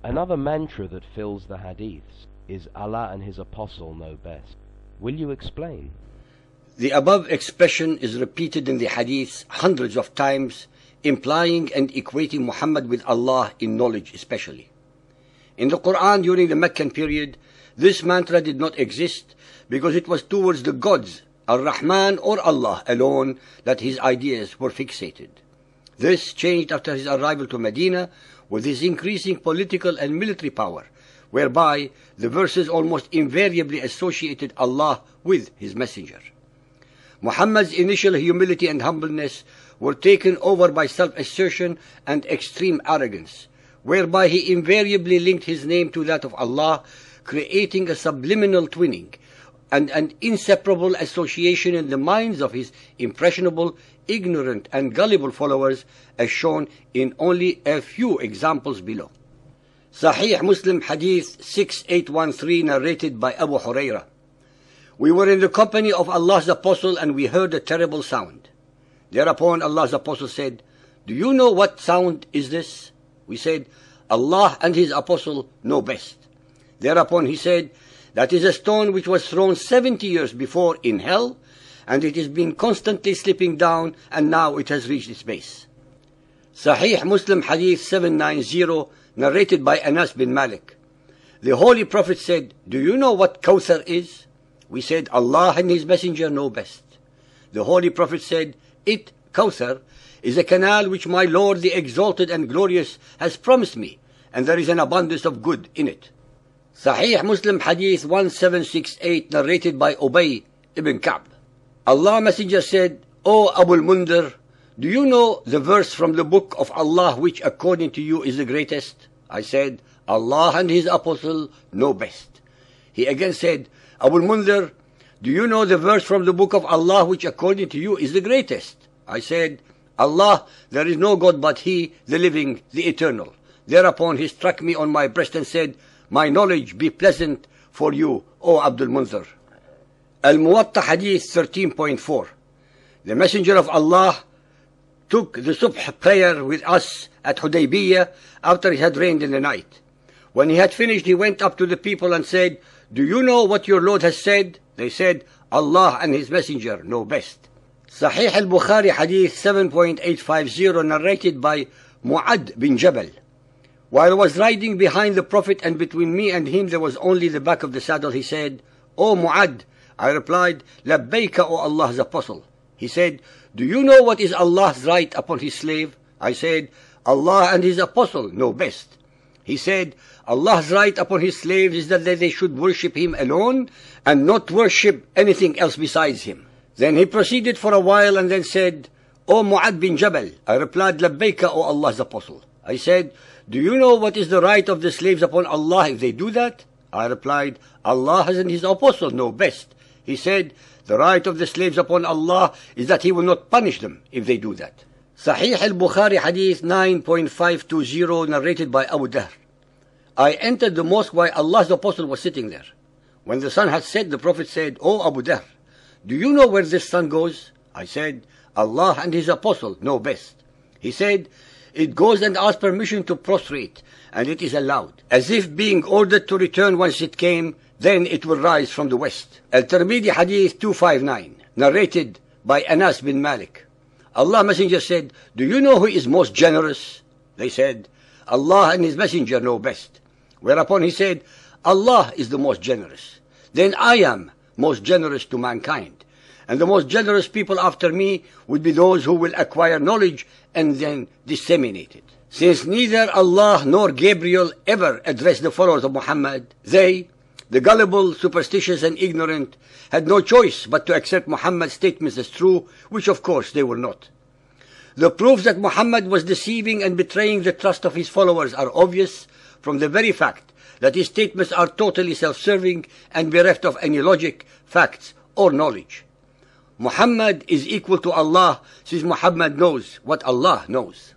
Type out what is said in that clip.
Another mantra that fills the hadiths is Allah and His Apostle know best. Will you explain? The above expression is repeated in the hadiths hundreds of times, implying and equating Muhammad with Allah in knowledge especially. In the Quran during the Meccan period, this mantra did not exist because it was towards the gods, Ar-Rahman or Allah alone, that his ideas were fixated. This changed after his arrival to Medina with his increasing political and military power, whereby the verses almost invariably associated Allah with his messenger. Muhammad's initial humility and humbleness were taken over by self-assertion and extreme arrogance, whereby he invariably linked his name to that of Allah, creating a subliminal twinning and an inseparable association in the minds of his impressionable, ignorant and gullible followers, as shown in only a few examples below. Sahih Muslim Hadith 6813, narrated by Abu Hurairah. We were in the company of Allah's Apostle and we heard a terrible sound. Thereupon Allah's Apostle said, "Do you know what sound is this?" We said, "Allah and His Apostle know best." Thereupon he said, "That is a stone which was thrown 70 years before in hell, and it has been constantly slipping down, and now it has reached its base." Sahih Muslim Hadith 790, narrated by Anas bin Malik. The Holy Prophet said, "Do you know what Kawthar is?" We said, "Allah and His Messenger know best." The Holy Prophet said, "It, Kawthar, is a canal which my Lord the Exalted and Glorious has promised me, and there is an abundance of good in it." Sahih Muslim Hadith 1768, narrated by Ubay ibn Ka'b. Allah Messenger said, "O Abu al-Mundhir, do you know the verse from the book of Allah which according to you is the greatest?" I said, "Allah and His Apostle know best." He again said, "Abu al-Mundhir, do you know the verse from the book of Allah which according to you is the greatest?" I said, "Allah, there is no God but He, the living, the eternal." Thereupon he struck me on my breast and said, "My knowledge be pleasant for you, O Abdul Munzir." Al-Muwatta Hadith 13.4. The Messenger of Allah took the Subh prayer with us at Hudaybiyah after it had rained in the night. When he had finished, he went up to the people and said, "Do you know what your Lord has said?" They said, "Allah and His Messenger know best." Sahih al-Bukhari Hadith 7.850, narrated by Mu'ad bin Jabal. While I was riding behind the Prophet and between me and him there was only the back of the saddle, he said, "O Mu'ad," I replied, "Labbayka, O Allah's Apostle." He said, "Do you know what is Allah's right upon His slave?" I said, "Allah and His Apostle know best." He said, "Allah's right upon His slaves is that they should worship Him alone and not worship anything else besides Him." Then he proceeded for a while and then said, "O Mu'ad bin Jabal," I replied, "Labbayka, O Allah's Apostle." I said, "Do you know what is the right of the slaves upon Allah if they do that?" I replied, "Allah and His Apostle know best." He said, "The right of the slaves upon Allah is that He will not punish them if they do that." Sahih al-Bukhari Hadith 9.520, narrated by Abu Dahr. I entered the mosque while Allah's Apostle was sitting there. When the sun had set, the Prophet said, "O Abu Dahr, do you know where this sun goes?" I said, "Allah and His Apostle know best." He said, "It goes and asks permission to prostrate, and it is allowed, as if being ordered to return whence it came, then it will rise from the west." Al-Tirmidhi Hadith 259, narrated by Anas bin Malik. Allah Messenger said, "Do you know who is most generous?" They said, "Allah and His Messenger know best." Whereupon he said, "Allah is the most generous. Then I am most generous to mankind. And the most generous people after me would be those who will acquire knowledge and then disseminate it." Since neither Allah nor Gabriel ever addressed the followers of Muhammad, they, the gullible, superstitious and ignorant, had no choice but to accept Muhammad's statements as true, which of course they were not. The proofs that Muhammad was deceiving and betraying the trust of his followers are obvious from the very fact that his statements are totally self-serving and bereft of any logic, facts, or knowledge. Muhammad is equal to Allah, since Muhammad knows what Allah knows.